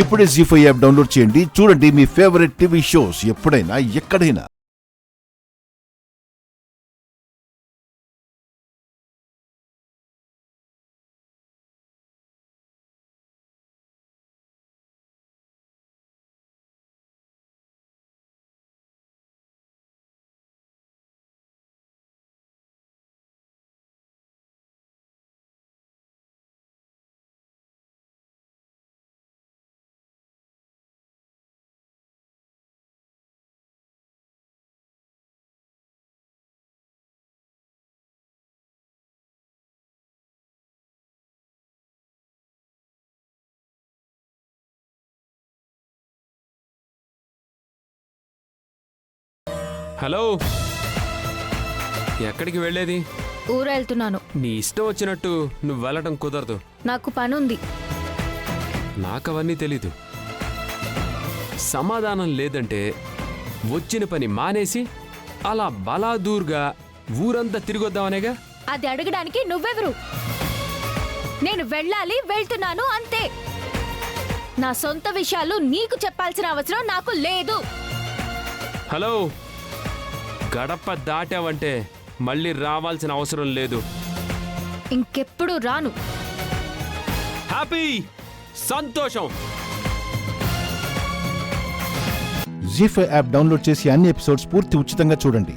ఇప్పుడే జీ5 app download చేయండి. చూడండి మీ ఫేవరెట్ టీవీ షోస్ ఎప్పుడైనా ఎక్కడైనా. హలో, ఎక్కడికి వెళ్ళేది? ఊరు వెళ్తున్నాను. నీ ఇష్టం వచ్చినట్టు నువ్వు వెళ్ళటం కుదరదు. నాకు పనుంది. నాకవన్నీ తెలీదు. సమాధానం లేదంటే వచ్చిన పని మానేసి అలా బలాదూర్గా ఊరంతా తిరిగొద్దామనేగా. అది అడగడానికి నువ్వెవరు? నేను వెళ్ళాలి, వెళ్తున్నాను అంతే. నా సొంత విషయాలు నీకు చెప్పాల్సిన అవసరం నాకు లేదు. హలో, గడప దాటావంటే మళ్ళీ రావాల్సిన అవసరం లేదు. ఇంకెప్పుడు రాను. హ్యాపీ, సంతోషం. జీ5 యాప్ డౌన్లోడ్ చేసి అన్ని ఎపిసోడ్స్ పూర్తి ఉచితంగా చూడండి.